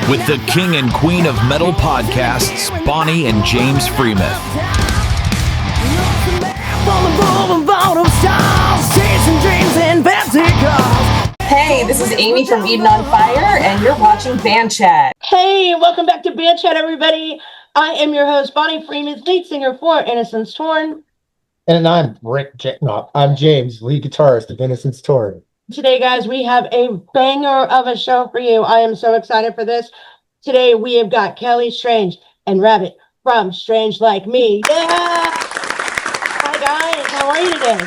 with the king and queen of metal podcasts, Bonnie and James Freeman. Hey, this is Amy from Eden on Fire, and you're watching Band Chat. Hey, welcome back to Band Chat, everybody. I am your host, Bonnie Freeman, lead singer for Innocence Torn. And I'm I'm James, lead guitarist of Innocence Torn. Today, guys, we have a banger of a show for you. I am so excited for this. Today, we have got Kelley Strange and Rabbit from Strange Like Me. Yeah! Hi, guys. How are you today?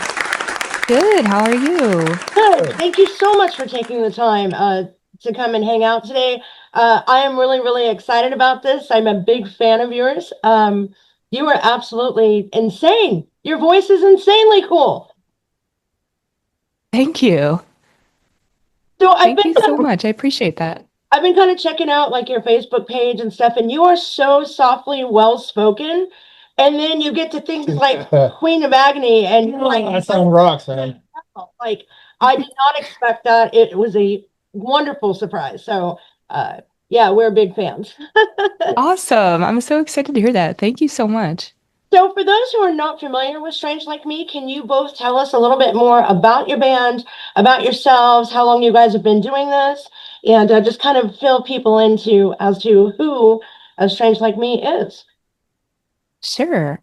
Good. How are you? Good. Thank you so much for taking the time to come and hang out today. I am really, really excited about this. I'm a big fan of yours. You are absolutely insane. Your voice is insanely cool. Thank you. So Thank you so much. I appreciate that. I've been kind of checking out like your Facebook page and stuff, and you are so softly well-spoken. And then you get to things like Queen of Agony, and you're like, that song rocks, man. Like, I did not expect that. It was a wonderful surprise. So, yeah, we're big fans. Awesome. I'm so excited to hear that. Thank you so much. So for those who are not familiar with Strange Like Me, can you both tell us a little bit more about your band, about yourselves, how long you guys have been doing this, and just kind of fill people into as to who Strange Like Me is? Sure.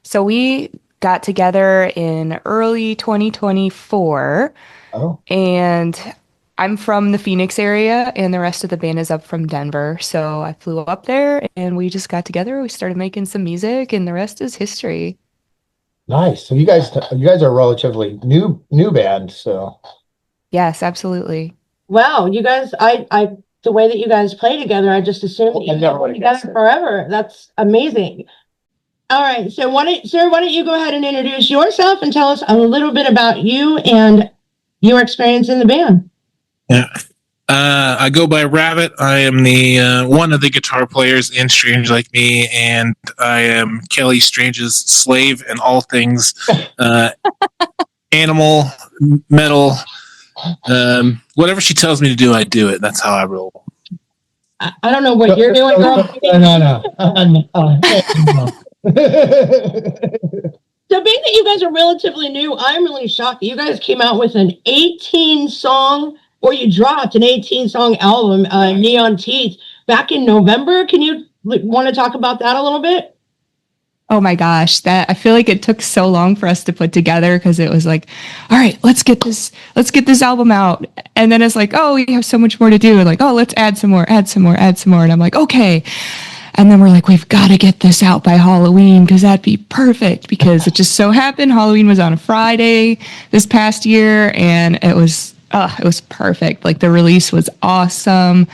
So we got together in early 2024. Oh. And I'm from the Phoenix area, and the rest of the band is up from Denver. So I flew up there, and we just got together. We started making some music, and the rest is history. Nice. So you guys are a relatively new band. So Yes, absolutely. Wow, you guys, I the way that you guys play together, I just assumed that you've been together forever. That's amazing. All right, so why don't you go ahead and introduce yourself and tell us a little bit about you and your experience in the band. Yeah. I go by Rabbit. I am the one of the guitar players in Strange Like Me, and I am Kelley Strange's slave in all things animal, metal, whatever she tells me to do, I do it. That's how I roll. I don't know what you're doing, girl. No. So being that you guys are relatively new, I'm really shocked that you guys came out with an 18-song, or you dropped an 18-song album, Neon Teeth, back in November. Can you want to talk about that a little bit? Oh my gosh, that I feel like it took so long for us to put together because it was like, all right, let's get this album out. And then it's like, oh, we have so much more to do. And like, oh, let's add some more. And I'm like, okay. And then we're like, we've got to get this out by Halloween because that'd be perfect, because it just so happened Halloween was on a Friday this past year, and it was perfect. Like, the release was awesome.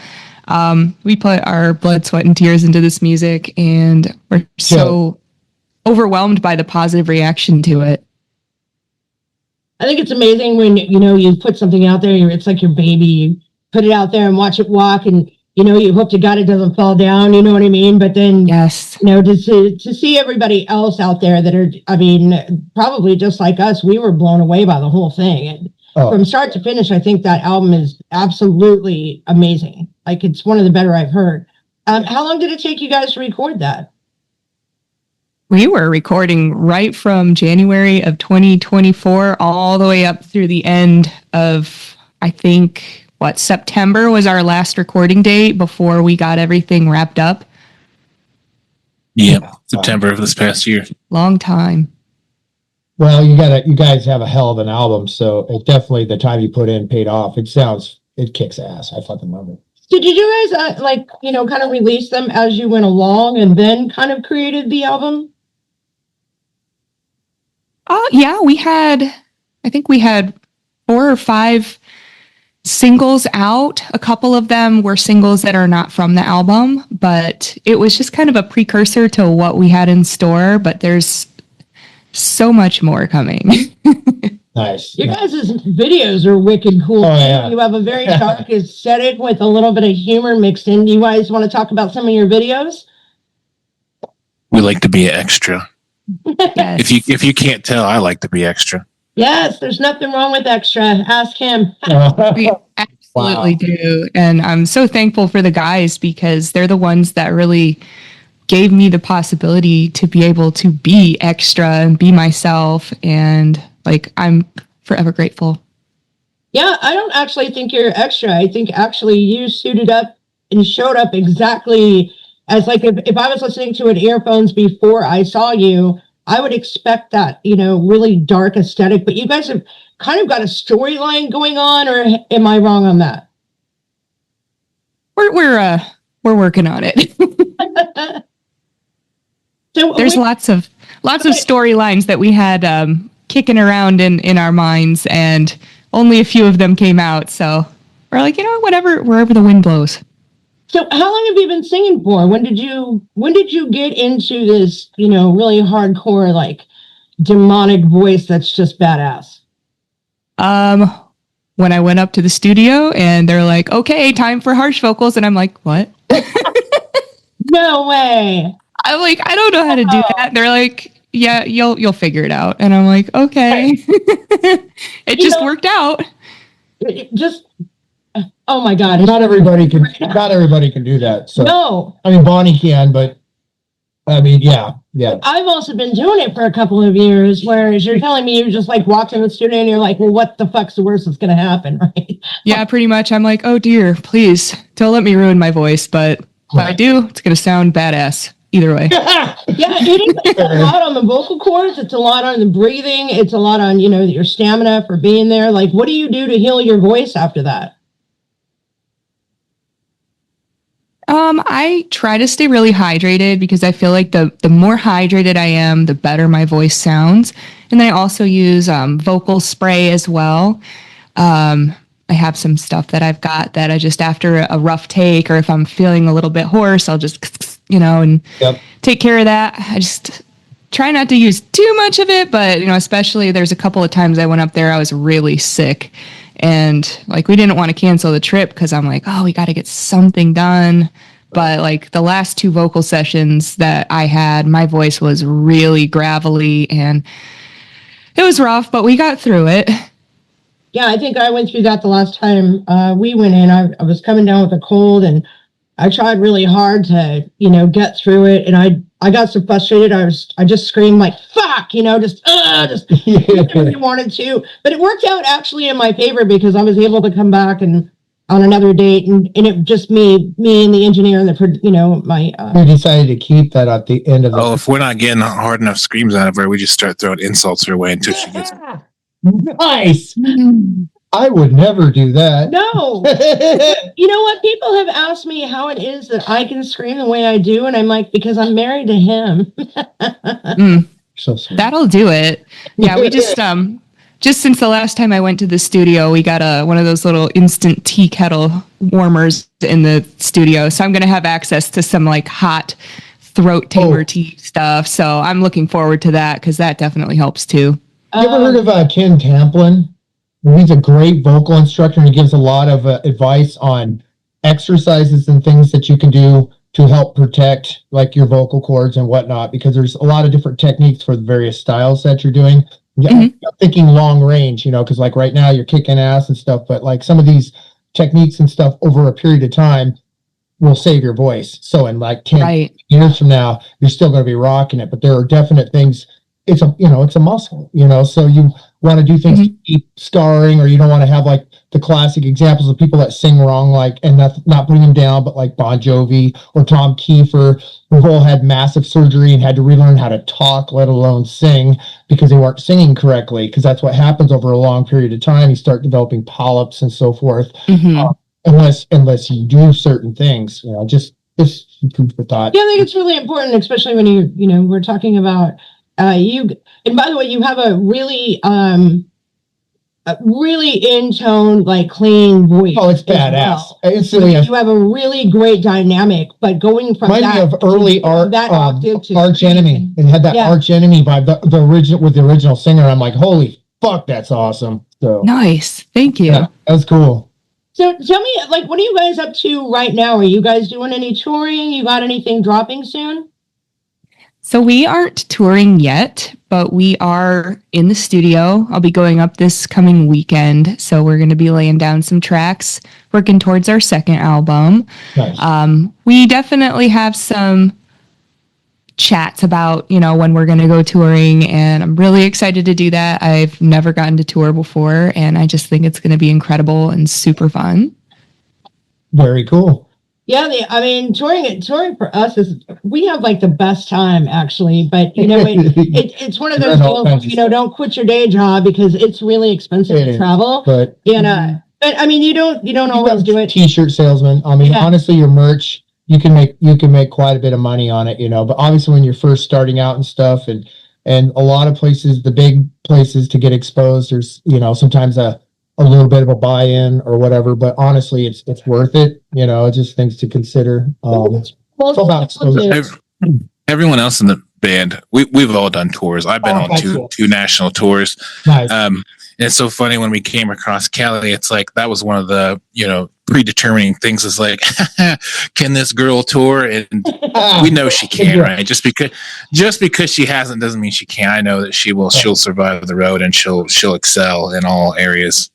We put our blood, sweat, and tears into this music, and we're so overwhelmed by the positive reaction to it. I think it's amazing when, you put something out there, it's like your baby, you put it out there and watch it walk, and, you hope to God it doesn't fall down, you know what I mean? But then, yes, to see everybody else out there that are, probably just like us, we were blown away by the whole thing. And from start to finish, I think that album is absolutely amazing. Like, it's one of the better I've heard. How long did it take you guys to record that? We were recording right from January of 2024 all the way up through the end of, I think, September was our last recording date before we got everything wrapped up. Yeah, September of this past year. Long time. Well, you guys have a hell of an album, so it definitely, the time you put in paid off. It kicks ass. I fucking love it. So did you guys kind of release them as you went along and then kind of created the album? Yeah, I think we had 4 or 5 singles out. A couple of them were singles that are not from the album, but it was just kind of a precursor to what we had in store, but there's so much more coming. Nice. Your guys' videos are wicked cool. Oh, yeah. You have a very dark aesthetic with a little bit of humor mixed in. Do you guys want to talk about some of your videos? We like to be extra. Yes. If you can't tell, I like to be extra. Yes, there's nothing wrong with extra. Ask him. We absolutely do. And I'm so thankful for the guys because they're the ones that really gave me the possibility to be able to be extra and be myself. And like, I'm forever grateful. Yeah, I don't actually think you're extra. I think actually you suited up and showed up exactly as like if I was listening to it earphones before I saw you, I would expect that, really dark aesthetic. But you guys have kind of got a storyline going on, or am I wrong on that? We're working on it. So there's lots of storylines that we had kicking around in our minds, and only a few of them came out. So we're like, wherever the wind blows. So how long have you been singing for? When did you get into this, really hardcore, like demonic voice that's just badass? When I went up to the studio and they're like, okay, time for harsh vocals. And I'm like, what? No way. I'm like, I don't know how to do that. They're like, yeah, you'll figure it out. And I'm like, okay. It just worked out. Oh my God. Not everybody can do that. So No. I mean, Bonnie can, but I mean, yeah. I've also been doing it for a couple of years, whereas you're telling me you just like walked in the studio and you're like, well, what the fuck's the worst that's going to happen, right? Yeah, pretty much. I'm like, oh dear, please don't let me ruin my voice. But if I do, it's going to sound badass either way. Yeah, it's a lot on the vocal cords. It's a lot on the breathing. It's a lot on, your stamina for being there. Like, what do you do to heal your voice after that? I try to stay really hydrated because I feel like the more hydrated I am, the better my voice sounds. And then I also use vocal spray as well. I have some stuff that I've got that I just, after a rough take, or if I'm feeling a little bit hoarse, I'll just, and take care of that. I just try not to use too much of it, but, especially there's a couple of times I went up there, I was really sick. And like, we didn't want to cancel the trip because I'm like, oh, we got to get something done. But like the last 2 vocal sessions that I had, my voice was really gravelly and it was rough, but we got through it. Yeah, I think I went through that the last time we went in. I was coming down with a cold and I tried really hard to, get through it. And I got so frustrated. I just screamed like, fuck, just really wanted to. But it worked out actually in my favor because I was able to come back and on another date. And it just me and the engineer and We decided to keep that at the end of the. Oh, if we're not getting hard enough screams out of her, we just start throwing insults her way until she gets. Nice. I would never do that. No. You know what? People have asked me how it is that I can scream the way I do. And I'm like, because I'm married to him. So sweet. That'll do it. Yeah, we just since the last time I went to the studio, we got one of those little instant tea kettle warmers in the studio. So I'm going to have access to some like hot throat tamer tea stuff. So I'm looking forward to that because that definitely helps too. You ever heard of Ken Tamplin? He's a great vocal instructor and he gives a lot of advice on exercises and things that you can do to help protect like your vocal cords and whatnot, because there's a lot of different techniques for the various styles that you're doing. I'm thinking long range, because like right now you're kicking ass and stuff, but like some of these techniques and stuff over a period of time will save your voice. So in like 10 years from now, you're still going to be rocking it, but there are definite things. It's a muscle, so you want to do things to keep scarring, or you don't want to have like the classic examples of people that sing wrong, like, and not putting them down, but like Bon Jovi or Tom Kiefer, who all had massive surgery and had to relearn how to talk, let alone sing, because they weren't singing correctly. Because that's what happens over a long period of time. You start developing polyps and so forth, unless you do certain things, just food for thought. Yeah, I think it's really important, especially when we're talking about and by the way, you have a really in tone, like clean voice. Oh, it's badass. Well. You have a really great dynamic, but going from Remind me of early octave to Arch Enemy. It had that Arch Enemy vibe. The original with the original singer. I'm like, holy fuck, that's awesome. So nice. Thank you. Yeah, that was cool. So tell me, like, what are you guys up to right now? Are you guys doing any touring? You got anything dropping soon? So we aren't touring yet, but we are in the studio. I'll be going up this coming weekend. So we're going to be laying down some tracks, working towards our second album. Nice. We definitely have some chats about, when we're going to go touring, and I'm really excited to do that. I've never gotten to tour before, and I just think it's going to be incredible and super fun. Very cool. Yeah, touring for us we have like the best time actually, but it's one of those deals, don't quit your day job because it's really expensive to travel. But but I mean, you don't always do it. T-shirt salesman. I mean, honestly, your merch, you can make quite a bit of money on it, but obviously when you're first starting out and stuff, and a lot of places, the big places to get exposed, there's, sometimes a little bit of a buy-in or whatever, but honestly, it's worth it. Just things to consider. It's all about exposure. Everyone else in the band, we've all done tours. I've been on two national tours. Nice. And it's so funny when we came across Kelley. It's like that was one of the predetermining things. Is like, can this girl tour? And we know she can, right? Just because she hasn't doesn't mean she can't. I know that she will. She'll survive the road and she'll excel in all areas.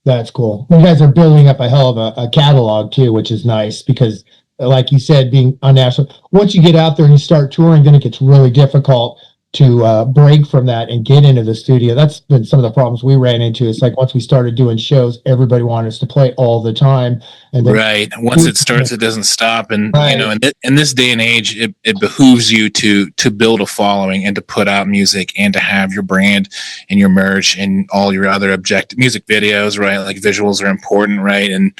That's cool. You guys are building up a hell of a catalog too, which is nice because, like you said, being on national, once you get out there and you start touring, then it gets really difficult to break from that and get into the studio. That's been some of the problems we ran into. It's like once we started doing shows, everybody wanted us to play all the time. And then, right. Once it starts, it doesn't stop. And, in this day and age, it behooves you to build a following and to put out music and to have your brand and your merch and all your other objective music videos, right? Like visuals are important, right? And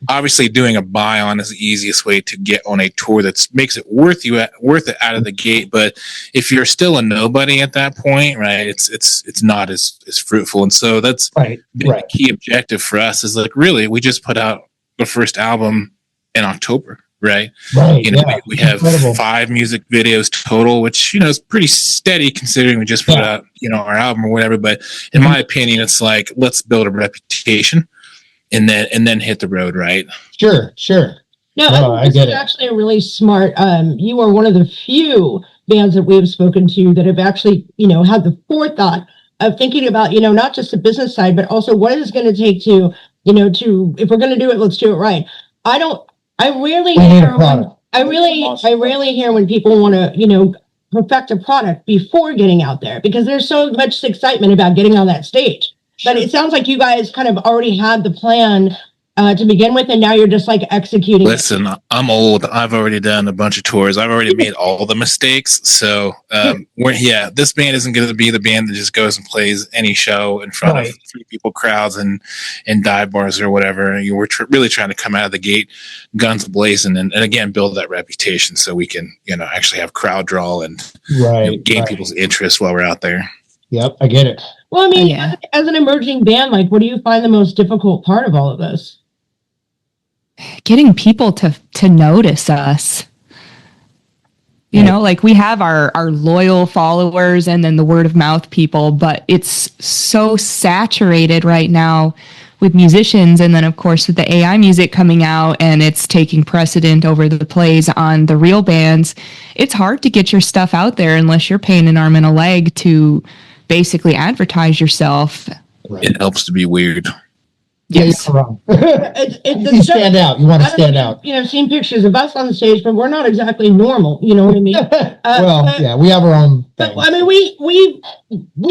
obviously doing a buy on is the easiest way to get on a tour that makes it worth it out of the gate. But if you're still a nobody at that point, right, it's not as fruitful. And so that's the key objective for us is like, really, we just put out the first album in October, right? We have 5 music videos total, which is pretty steady considering we just put out our album or whatever. But in my opinion, it's like, let's build a reputation and then hit the road, right? Sure. No, I get it. Actually a really smart. You are one of the few bands that we have spoken to that have actually, had the forethought of thinking about, not just the business side, but also what is going to take to, if we're going to do it, let's do it right. I rarely hear when people want to, perfect a product before getting out there because there's so much excitement about getting on that stage. But it sounds like you guys kind of already had the plan to begin with, and now you're just like executing. Listen, I'm old. I've already done a bunch of tours. I've already made all the mistakes. So, this band isn't going to be the band that just goes and plays any show in front of 3 people crowds and dive bars or whatever. We're really trying to come out of the gate, guns blazing, and again build that reputation so we can, actually have crowd draw and gain people's interest while we're out there. Yep, I get it. Well, I mean, as an emerging band, like, what do you find the most difficult part of all of this? Getting people to notice us. Like we have our loyal followers and then the word of mouth people, but it's so saturated right now with musicians. And then of course with the AI music coming out and it's taking precedent over the plays on the real bands, it's hard to get your stuff out there unless you're paying an arm and a leg to basically advertise yourself. It helps to be weird. Yes. You stand out. You want to stand out. Seen pictures of us on the stage, but we're not exactly normal. You know what I mean? We have our own thing. I mean, we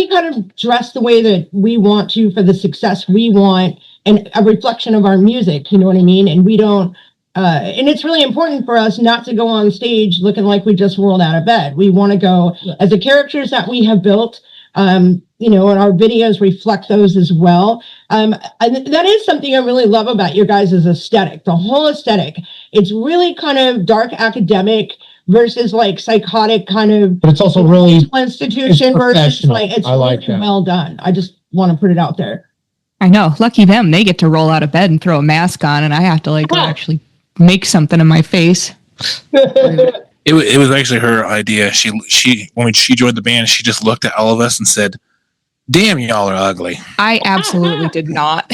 kind of dress the way that we want to for the success we want and a reflection of our music. You know what I mean? And we don't, and it's really important for us not to go on stage looking like we just rolled out of bed. We want to go as the characters that we have built, and our videos reflect those as well. And that is something I really love about your guys' aesthetic, the whole aesthetic. It's really kind of dark academic versus like psychotic kind of. But it's also really institution versus like it's really well done. I just want to put it out there. I know. Lucky them. They get to roll out of bed and throw a mask on, and I have to actually make something in my face. It was actually her idea. She when she joined the band, she just looked at all of us and said, "Damn, y'all are ugly." I absolutely did not.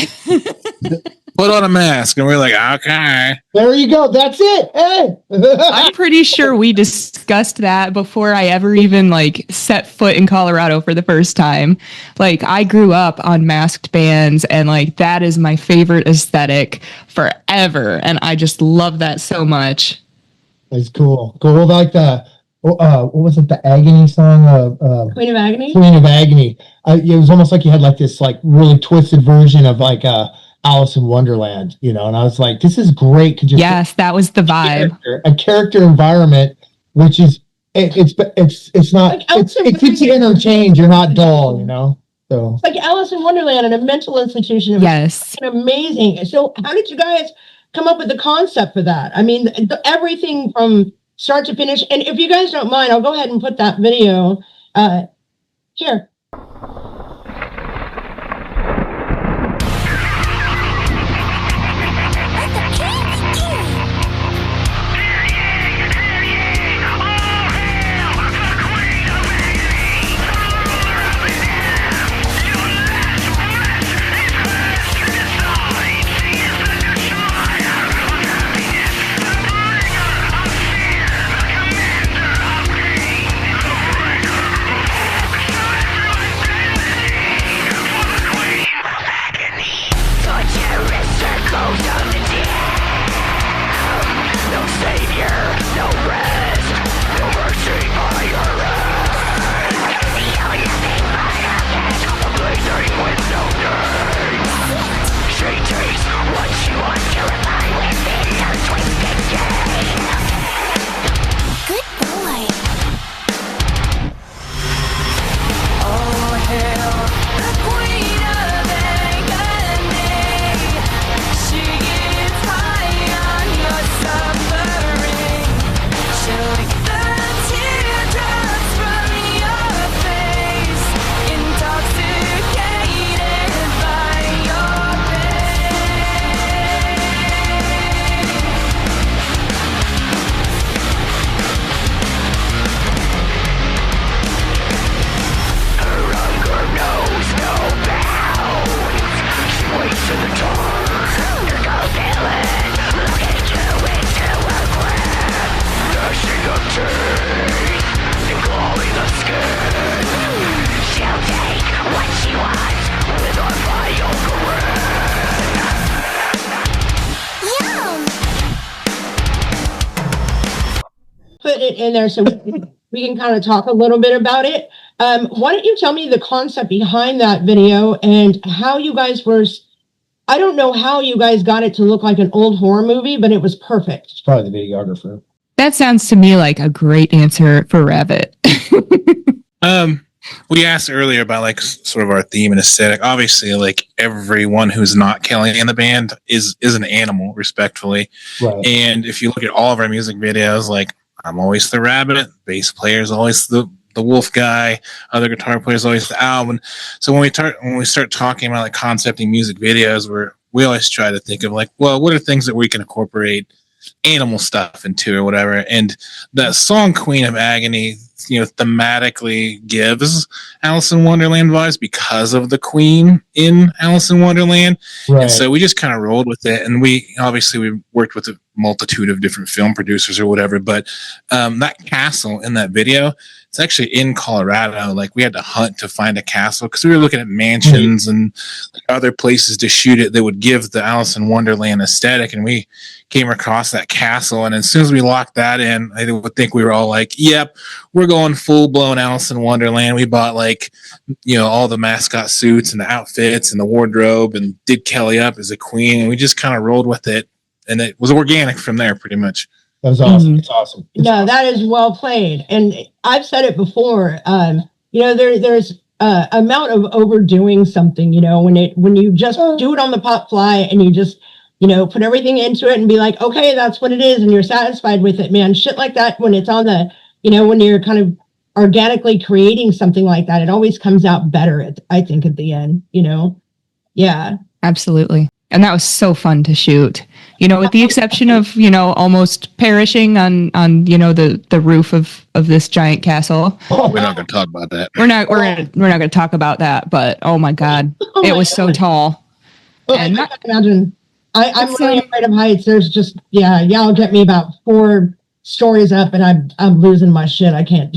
put on a mask. And we're like, okay. There you go. That's it. Hey. I'm pretty sure we discussed that before I ever even like set foot in Colorado for the first time. Like I grew up on masked bands and like that is my favorite aesthetic forever. And I just love that so much. It's cool. Cool. Like the, what was it? The Agony song? Queen of Agony? Queen of Agony. It was almost like you had like this like really twisted version of like Alice in Wonderland, you know, and I was like, this is great. Yes, that was the vibe. A character environment, which is it's not like it keeps you entertained. You're not dull, you know. So it's like Alice in Wonderland in a mental institution. Yes, amazing. So, how did you guys come up with the concept for that? I mean, everything from start to finish. And if you guys don't mind, I'll go ahead and put that video here. Put it in there so we can kind of talk a little bit about it. Why don't you tell me the concept behind that video and how you guys were, I don't know how you guys got it to look like an old horror movie, but it was perfect. It's probably the videographer. That sounds to me like a great answer for Rabbit. We asked earlier about like sort of our theme and aesthetic. Obviously, like everyone who's not Kelley in the band is an animal, respectfully. Right. And if you look at all of our music videos, like I'm always the rabbit, bass player is always the wolf guy, other guitar players always the owl. And so when we start talking about like concepting music videos, we always try to think of like, well, what are things that we can incorporate animal stuff into or whatever. And that song Queen of Agony, you know, thematically gives Alice in Wonderland vibes because of the queen in Alice in Wonderland. Right. And so we just kind of rolled with it. And we worked with a multitude of different film producers or whatever, but that castle in that video, it's actually in Colorado. Like we had to hunt to find a castle because we were looking at mansions and like, other places to shoot it that would give the Alice in Wonderland aesthetic. And we came across that castle. And as soon as we locked that in, I would think we were all like, yep, we're going full blown Alice in Wonderland. We bought like, you know, all the mascot suits and the outfits and the wardrobe and did Kelley up as a queen. And we just kind of rolled with it. And it was organic from there pretty much. That was awesome. Mm-hmm. It's awesome. That is well played. And I've said it before. You know, there's amount of overdoing something. You know, when you just do it on the pop fly and you just, you know, put everything into it and be like, okay, that's what it is, and you're satisfied with it, man. Shit like that when it's on the, you know, when you're kind of organically creating something like that, it always comes out better. I think at the end, you know. Yeah, absolutely. And that was so fun to shoot, you know, with the exception of, you know, almost perishing on, you know, the roof of this giant castle. We're not going to talk about that. We're not going to talk about that, but oh my God, it was so tall. And I can imagine. I'm really afraid of heights. There's just, y'all get me about 4 stories up and I'm losing my shit. I can't.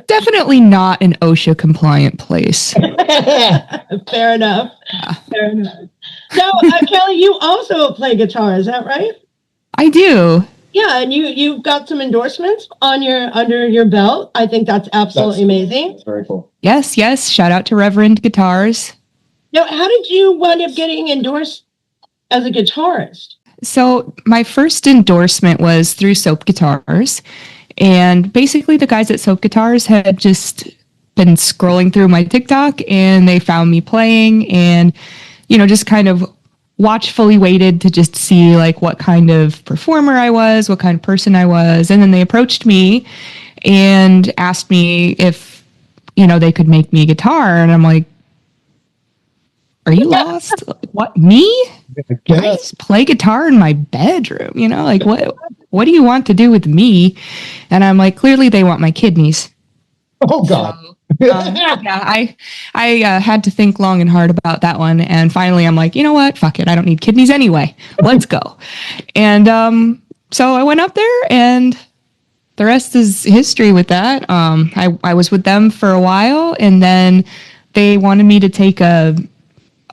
Definitely not an OSHA compliant place. Fair enough. Fair enough. So, Kelley, you also play guitar, is that right? I do. Yeah, and you've got some endorsements under your belt. I think that's absolutely amazing. That's very cool. Yes. Shout out to Reverend Guitars. Now, how did you wind up getting endorsed as a guitarist? So my first endorsement was through Soap Guitars. And basically the guys at Soap Guitars had just been scrolling through my TikTok and they found me playing and, just kind of watchfully waited to just see like what kind of performer I was, what kind of person I was. And then they approached me and asked me if, they could make me a guitar. And I'm like, are you lost? What, me? I just play guitar in my bedroom, like what do you want to do with me? And I'm like, clearly they want my kidneys. Oh God. So, I had to think long and hard about that one. And finally I'm like, you know what? Fuck it. I don't need kidneys anyway. Let's go. And so I went up there and the rest is history with that. I was with them for a while and then they wanted me to take an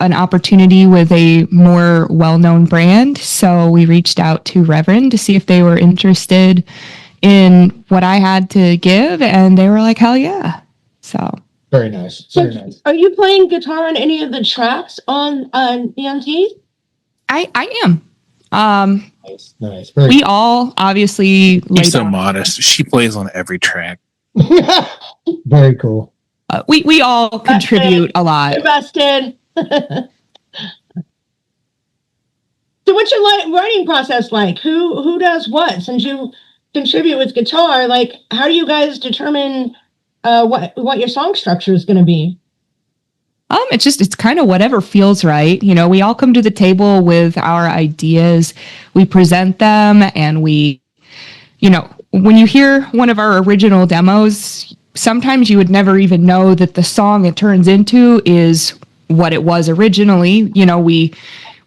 opportunity with a more well-known brand. So we reached out to Reverend to see if they were interested in what I had to give. And they were like, hell yeah. So very nice. Very nice. Are you playing guitar on any of the tracks on EMT? I am. Nice. We all obviously. You're so modest. She plays on every track. Very cool. We all contribute a lot. Busted. So what's your writing process like? Who does what? Since you contribute with guitar, like how do you guys determine what your song structure is going to be? It's kind of whatever feels right. We all come to the table with our ideas. We present them and we, when you hear one of our original demos, sometimes you would never even know that the song it turns into is what it was originally.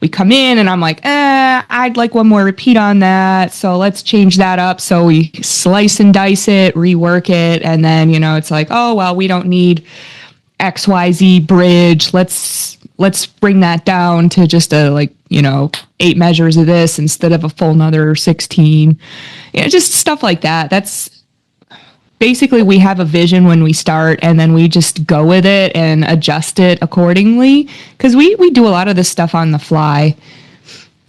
We come in and I'm like, I'd like one more repeat on that. So let's change that up. So we slice and dice it, rework it. And then, it's like, oh, well, we don't need XYZ bridge. Let's bring that down to just 8 measures of this instead of a full another 16. Just stuff like that. That's basically we have a vision when we start and then we just go with it and adjust it accordingly. Cause we do a lot of this stuff on the fly.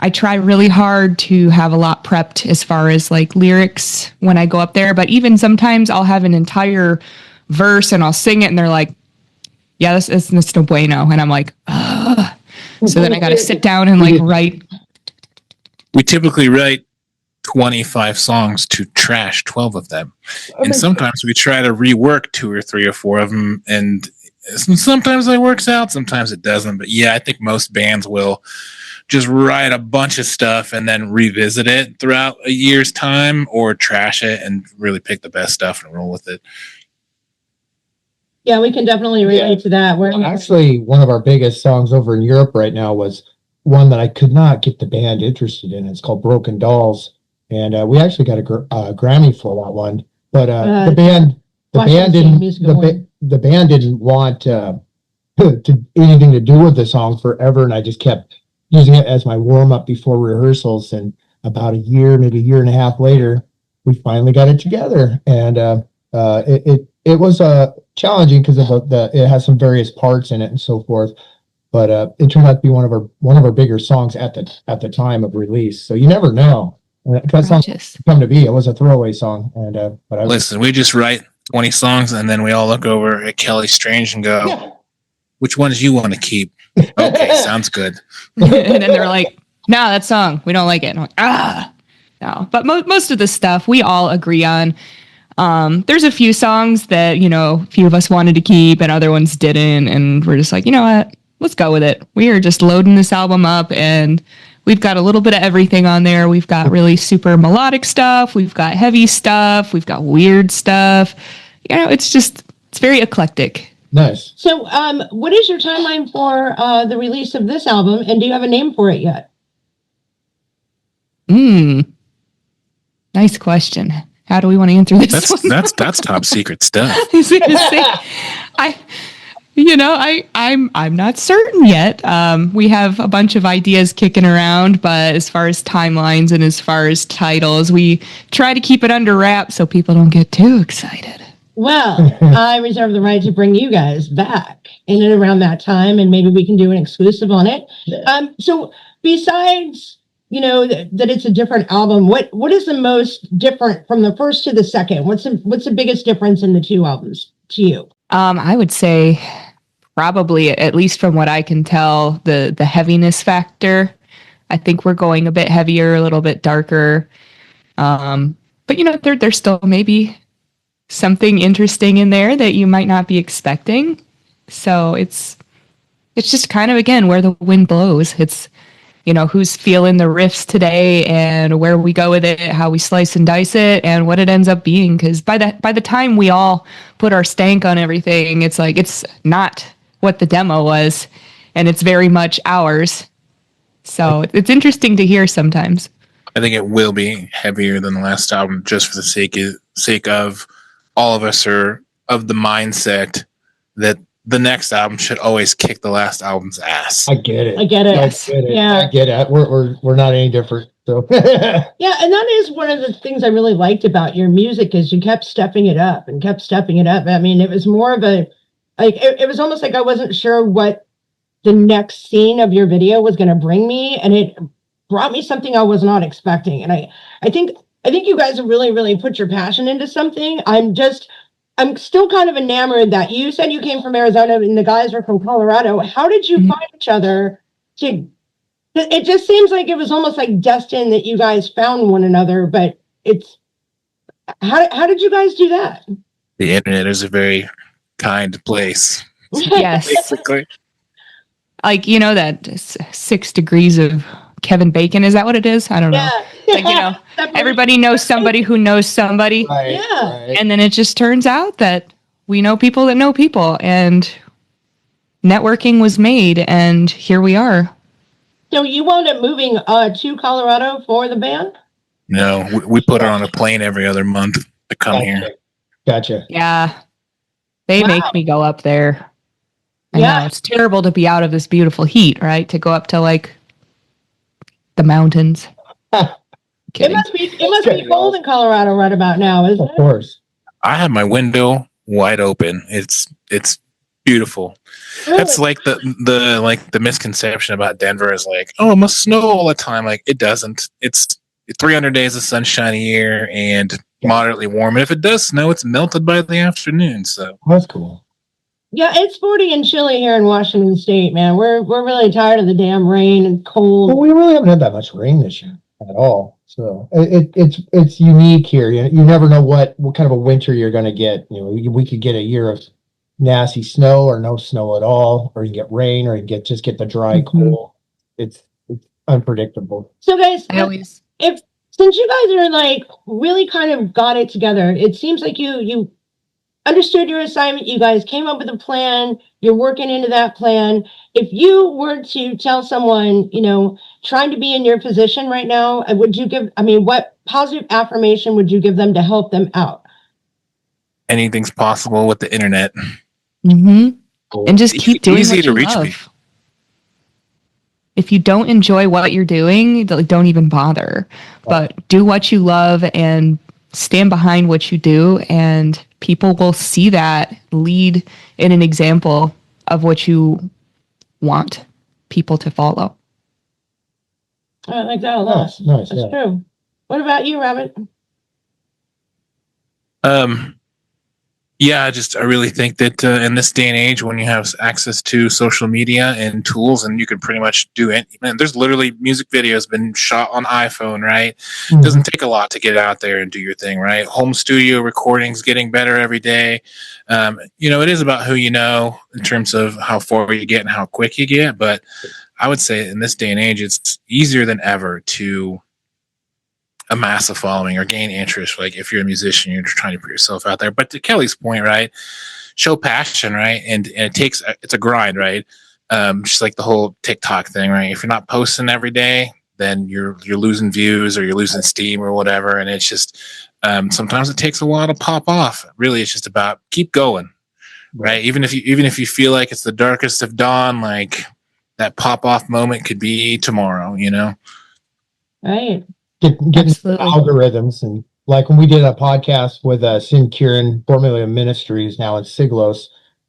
I try really hard to have a lot prepped as far as like lyrics when I go up there, but even sometimes I'll have an entire verse and I'll sing it and they're like, yeah, this is no bueno. And I'm like, ugh. So then I got to sit down and like write. We typically write 25 songs to trash 12 of them. And sometimes we try to rework 2 or 3 or 4 of them. And sometimes it works out, sometimes it doesn't. But yeah, I think most bands will just write a bunch of stuff and then revisit it throughout a year's time or trash it and really pick the best stuff and roll with it. Yeah, we can definitely relate to that. Actually, one of our biggest songs over in Europe right now was one that I could not get the band interested in. It's called Broken Dolls. And we actually got a Grammy for that one. But the band didn't want to anything to do with the song forever. And I just kept using it as my warm up before rehearsals. And about maybe a year and a half later, we finally got it together. And it was challenging because it has some various parts in it and so forth. But it turned out to be one of our bigger songs at the time of release. So you never know. That song come to be. It was a throwaway song. And listen, we just write 20 songs and then we all look over at Kelley Strange and go, which ones you want to keep? Okay, sounds good. And then they're like, no, that song, we don't like it. And I'm like, no. But most of the stuff we all agree on. There's a few songs that, a few of us wanted to keep and other ones didn't. And we're just like, you know what? Let's go with it. We are just loading this album up and we've got a little bit of everything on there. We've got really super melodic stuff. We've got heavy stuff. We've got weird stuff. It's very eclectic. Nice. So, what is your timeline for the release of this album? And do you have a name for it yet? Nice question. How do we want to answer this one? That's top secret stuff. I'm not certain yet. We have a bunch of ideas kicking around, but as far as timelines and as far as titles, we try to keep it under wraps so people don't get too excited. Well, I reserve the right to bring you guys back in and around that time, and maybe we can do an exclusive on it. So besides, that it's a different album, what is the most different from the first to the second? What's the biggest difference in the two albums to you? I would say probably, at least from what I can tell, the heaviness factor. I think we're going a bit heavier, a little bit darker. But there's still maybe something interesting in there that you might not be expecting. So it's just kind of, again, where the wind blows. It's, who's feeling the riffs today and where we go with it, how we slice and dice it, and what it ends up being. Because by the time we all put our stank on everything, it's like it's not what the demo was, and it's very much ours. So it's interesting to hear sometimes. I think it will be heavier than the last album, just for the sake of all of us are of the mindset that the next album should always kick the last album's ass. I get it. Yes. Yeah. I get it. We're not any different. So yeah, and that is one of the things I really liked about your music is you kept stepping it up and kept stepping it up. I mean, it was more of a it was almost like I wasn't sure what the next scene of your video was going to bring me, and it brought me something I was not expecting. And I think you guys have really, really put your passion into something. I'm still kind of enamored that you said you came from Arizona and the guys are from Colorado. How did you find each other? It just seems like it was almost like destined that you guys found one another, but how did you guys do that? The internet is a very kind place. Yes. Basically. Like, that 6 degrees of Kevin Bacon, is that what it is? I don't know. Yeah. Like, everybody knows somebody who knows somebody. right, Yeah. right. And then it just turns out that we know people that know people, and networking was made, and here we are. So you wound up moving to Colorado for the band? No, we put her on a plane every other month to come here. Gotcha. Yeah. They make me go up there. I Yeah. know, it's terrible to be out of this beautiful heat, right? To go up to like the mountains. It must be cold in Colorado right about now, isn't Of it? course. I have my window wide open. It's beautiful. Really? That's like the misconception about Denver is like, oh, it must snow all the time. Like, it doesn't. It's 300 days of sunshine a year and moderately warm. And if it does snow, it's melted by the afternoon. So That's cool. Yeah, it's 40 and chilly here in Washington State, man. We're really tired of the damn rain and cold. Well, we really haven't had that much rain this year at all. So it's unique here. You never know what kind of a winter you're going to get. We could get a year of nasty snow or no snow at all, or you get rain, or you just get the dry cool. It's unpredictable. So guys, Since you guys are like really kind of got it together, it seems like you understood your assignment. You guys came up with a plan. You're working into that plan. If you were to tell someone, trying to be in your position right now, what positive affirmation would you give them to help them out? anything's possible with the internet. Mm-hmm. And just keep doing Easy what to you reach love. people. If you don't enjoy what you're doing, don't even bother. But do what you love and stand behind what you do, and people will see that, lead in an example of what you want people to follow. I like that a lot. Nice. That's true. What about you, Robert? Yeah, I really think that in this day and age, when you have access to social media and tools, and you can pretty much do it. There's literally music videos been shot on iPhone, right? It doesn't take a lot to get out there and do your thing, right? Home studio recordings getting better every day. It is about who you know in terms of how far you get and how quick you get. But I would say in this day and age, it's easier than ever to amass a following or gain interest. Like, if you're a musician, you're just trying to put yourself out there. But to Kelley's point, right, show passion, right, and it's a grind, right. Just like the whole TikTok thing, right. If you're not posting every day, then you're losing views or you're losing steam or whatever. And it's just sometimes it takes a while to pop off. Really, it's just about keep going, right? Even if you feel like it's the darkest of dawn, like that pop off moment could be tomorrow, you know? Right. Getting algorithms, and like when we did a podcast with Sin Kieran, formerly of Ministries, now in Siglos,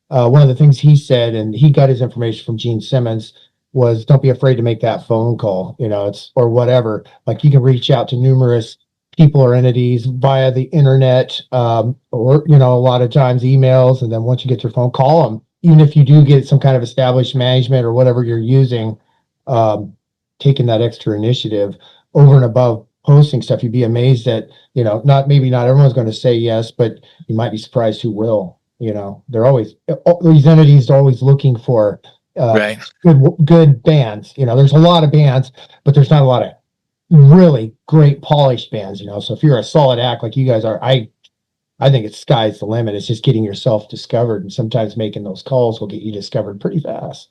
one of the things he said, and he got his information from Gene Simmons, was don't be afraid to make that phone call, you know, it's or whatever. Like you can reach out to numerous people or entities via the internet, or, you know, a lot of times emails. And then once you get your phone, call them. Even if you do get some kind of established management or whatever you're using, taking that extra initiative over and above posting stuff, you'd be amazed at, you know, not everyone's going to say yes, but you might be surprised who will. You know, they're always, these entities are always looking for good bands. You know, there's a lot of bands, but there's not a lot of really great polished bands, you know. So if you're a solid act like you guys are, I think it's sky's the limit. It's just getting yourself discovered, and sometimes making those calls will get you discovered pretty fast.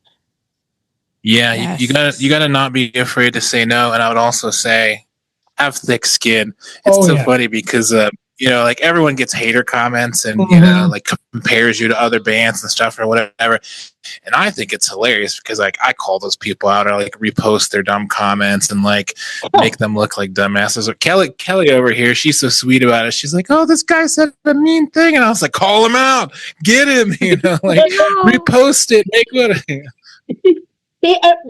Yeah, Yes. you gotta not be afraid to say no. And I would also say have thick skin. It's funny because you know, like everyone gets hater comments and you know, like compares you to other bands and stuff or whatever. And I think it's hilarious because like I call those people out or like repost their dumb comments and like make them look like dumbasses. Or Kelley over here, she's so sweet about it. She's like, "Oh, this guy said a mean thing," and I was like, "Call him out, get him," you know, like repost it, make what.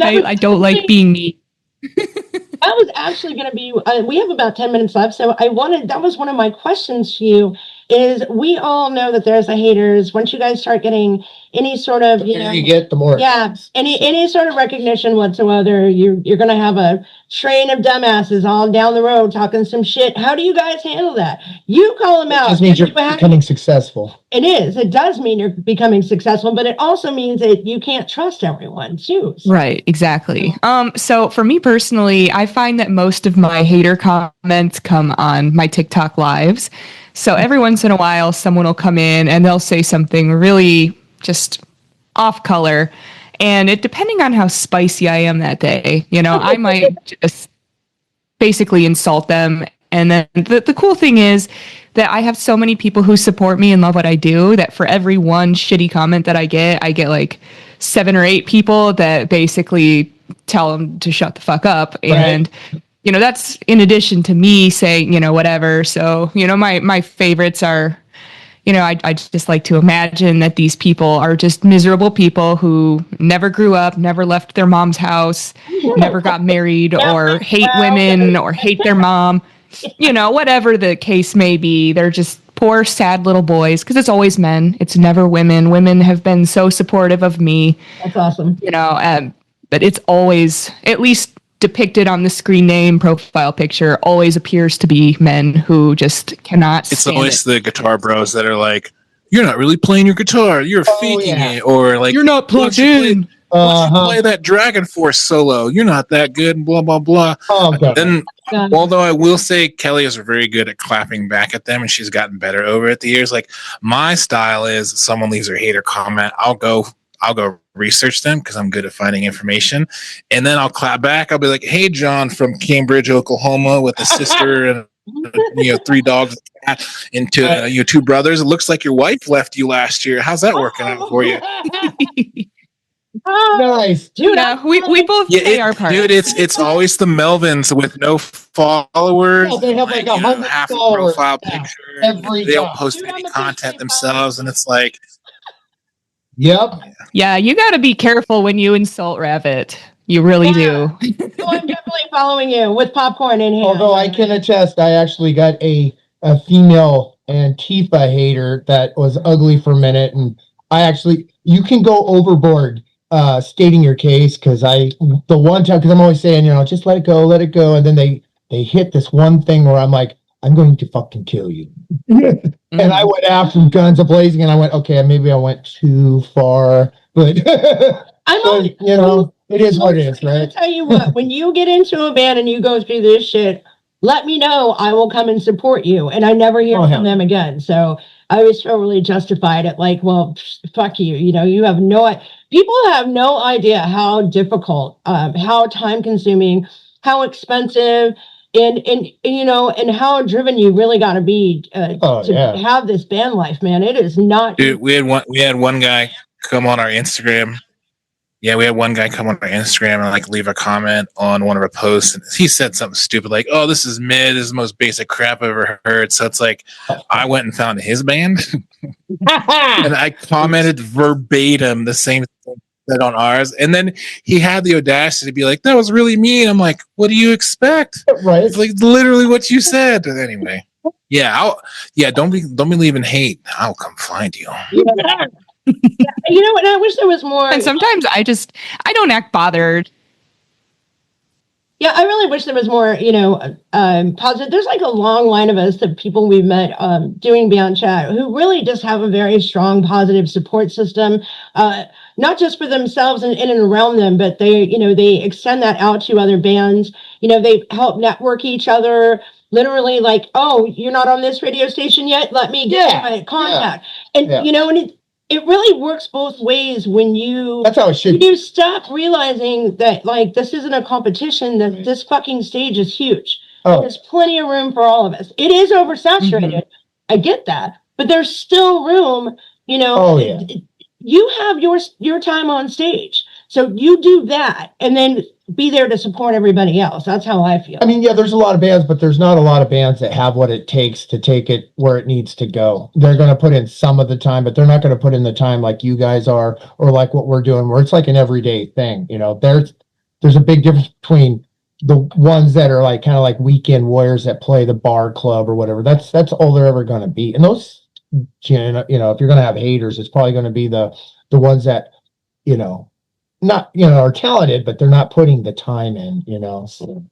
I don't like being me. I was actually going to be, we have about 10 minutes left. So that was one of my questions to you is we all know that there's the haters. Once you guys start getting any sort of, you get the more. Yeah. Any sort of recognition whatsoever, you're going to have a train of dumbasses all down the road talking some shit. How do you guys handle that? You call them out. It just means you're becoming successful. It is. It does mean you're becoming successful, but it also means that you can't trust everyone too. Right, exactly. So for me personally, I find that most of my hater comments come on my TikTok lives. So every once in a while, someone will come in and they'll say something really just off color. And it depending on how spicy I am that day, you know, I might just basically insult them. And then the cool thing is that I have so many people who support me and love what I do that for every one shitty comment that I get like 7 or 8 people that basically tell them to shut the fuck up. Right. And, you know, that's in addition to me saying, you know, whatever. So, you know, my favorites are, you know, I just like to imagine that these people are just miserable people who never grew up, never left their mom's house, never got married, or hate women or hate their mom. You know, whatever the case may be, they're just poor, sad little boys, because it's always men. It's never women. Women have been so supportive of me. That's awesome. You know, but it's always, at least depicted on the screen name profile picture, always appears to be men who just cannot stand it. It's always the guitar bros that are like, "You're not really playing your guitar. You're faking it," or like, "You're not plugged in. Play that Dragon Force solo. You're not that good," and blah blah blah. Then, although I will say Kelley is very good at clapping back at them, and she's gotten better over it the years. Like my style is, someone leaves her hater comment, I'll go research them because I'm good at finding information, and then I'll clap back. I'll be like, "Hey, John from Cambridge, Oklahoma, with a sister and 3 dogs and 2 brothers. It looks like your wife left you last year. How's that working out for you?" Nice, dude. Yeah, we both play our part. Dude, it's always the Melvins with no followers. They have like half a profile picture. They don't post any content themselves, and it's like, yep. Yeah, you got to be careful when you insult Rabbit. You really do. So I'm definitely following you with popcorn in here. Although I can attest, I actually got a female Antifa hater that was ugly for a minute, and you can go overboard stating your case, because the one time, because I'm always saying, you know, just let it go, and then they hit this one thing where I'm like, I'm going to fucking kill you. And I went after them, guns a-blazing, and I went, okay, maybe I went too far, but you know, it is what it is, right? I'll tell you what, when you get into a band and you go through this shit, let me know. I will come and support you. And I never hear from them again. So I always feel really justified at like, well, fuck you. You know, people have no idea how difficult, how time consuming, how expensive and you know, and how driven you really got to be to have this band life, man. It is not. Dude, we had one guy come on our Instagram. Yeah, we had one guy come on our Instagram and like leave a comment on one of our posts, and he said something stupid like, "Oh, this is mid. This is the most basic crap I've ever heard." So it's like, I went and found his band, and I commented verbatim the same thing that on ours, and then he had the audacity to be like, "That was really mean." I'm like, "What do you expect?" Right? It's like literally what you said. But anyway, don't be leaving hate. I'll come find you. Yeah. You know what? I wish there was more. And sometimes I don't act bothered. Yeah, I really wish there was more, you know, positive. There's like a long line of us, the people we've met doing Beyond Chat, who really just have a very strong, positive support system, not just for themselves and in and around them, but they extend that out to other bands. You know, they help network each other. Literally, like, oh, you're not on this radio station yet? Let me get my contact. Yeah. And you know, and it really works both ways when that's how it should. You stop realizing that, like, this isn't a competition, that this fucking stage is huge. There's plenty of room for all of us. It is oversaturated. Mm-hmm. I get that, but there's still room, you know. You have your time on stage. So you do that and then be there to support everybody else. That's how I feel. I mean, yeah, there's a lot of bands, but there's not a lot of bands that have what it takes to take it where it needs to go. They're going to put in some of the time, but they're not going to put in the time like you guys are, or like what we're doing, where it's like an everyday thing. You know, there's a big difference between the ones that are like kind of like weekend warriors that play the bar club or whatever. That's all they're ever going to be. And those, you know, if you're going to have haters, it's probably going to be the ones that, you know, not, you know, are talented, but they're not putting the time in, you know. So.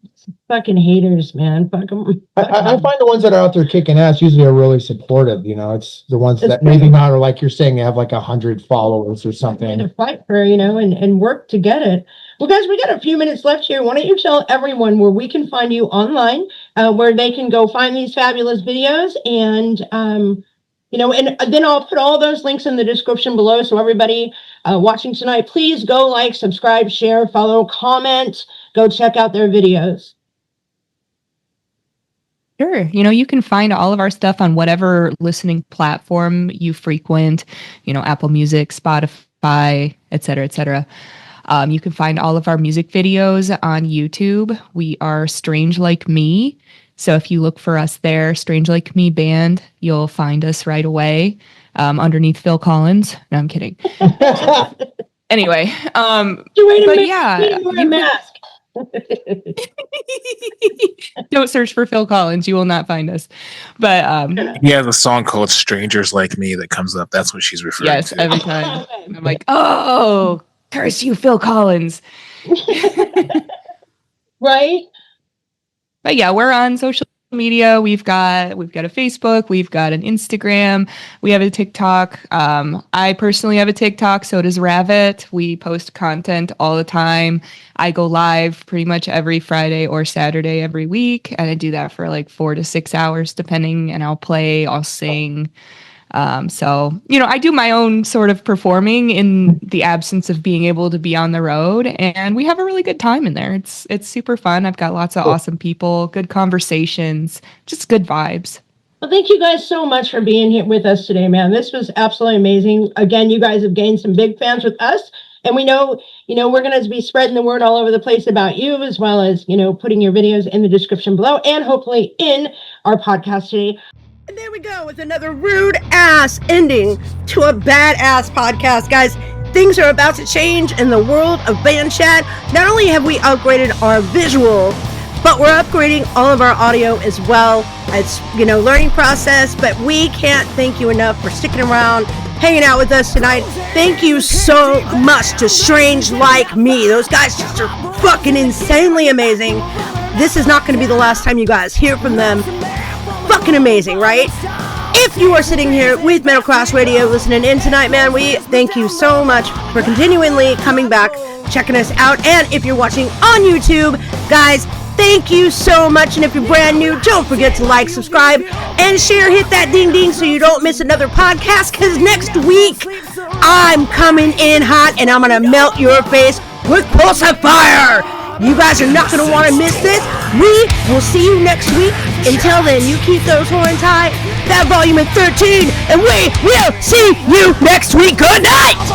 Fucking haters, man. Fuck them. I find the ones that are out there kicking ass usually are really supportive. You know, it's the ones that maybe not are like you're saying, they have like 100 followers or something. To fight for, you know, and work to get it. Well, guys, we got a few minutes left here. Why don't you tell everyone where we can find you online, where they can go find these fabulous videos, and you know, and then I'll put all those links in the description below. So everybody watching tonight, please go like, subscribe, share, follow, comment, go check out their videos. Sure. You know, you can find all of our stuff on whatever listening platform you frequent, you know, Apple Music, Spotify, et cetera, et cetera. You can find all of our music videos on YouTube. We are Strange Like Me. So if you look for us there, Strange Like Me Band, you'll find us right away underneath Phil Collins. No, I'm kidding. Anyway, but yeah. Mask. Don't search for Phil Collins. You will not find us. But he has a song called Strangers Like Me that comes up. That's what she's referring to. Yes, every time. I'm like, oh, curse you, Phil Collins. Right? But yeah, we're on social media. We've got a Facebook, we've got an Instagram, we have a TikTok. I personally have a TikTok, so does Ravit. We post content all the time. I go live pretty much every Friday or Saturday every week, and I do that for like 4 to 6 hours depending, and I'll sing. So, you know, I do my own sort of performing in the absence of being able to be on the road, and we have a really good time in there. It's super fun. I've got lots of awesome people, good conversations, just good vibes. Well, thank you guys so much for being here with us today, man. This was absolutely amazing. Again, you guys have gained some big fans with us, and we know, you know, we're going to be spreading the word all over the place about you, as well as, you know, putting your videos in the description below and hopefully in our podcast today. And there we go with another rude ass ending to a badass podcast, guys. Things are about to change in the world of band chat. Not only have we upgraded our visual, but we're upgrading all of our audio as well. It's, you know, learning process, but we can't thank you enough for sticking around, hanging out with us tonight. Thank you so much to Strange Like Me. Those guys just are fucking insanely amazing. This is not going to be the last time you guys hear from them. Fucking amazing, right? If you are sitting here with Metal Class Radio listening in tonight, man, we thank you so much for continually coming back, checking us out. And if you're watching on YouTube, guys, thank you so much. And if you're brand new, don't forget to like, subscribe, and share. Hit that ding ding so you don't miss another podcast, because next week I'm coming in hot and I'm gonna melt your face with pulse of fire. You guys are not going to want to miss this. We will see you next week. Until then, you keep those horns high. That volume at 13, and we will see you next week. Good night!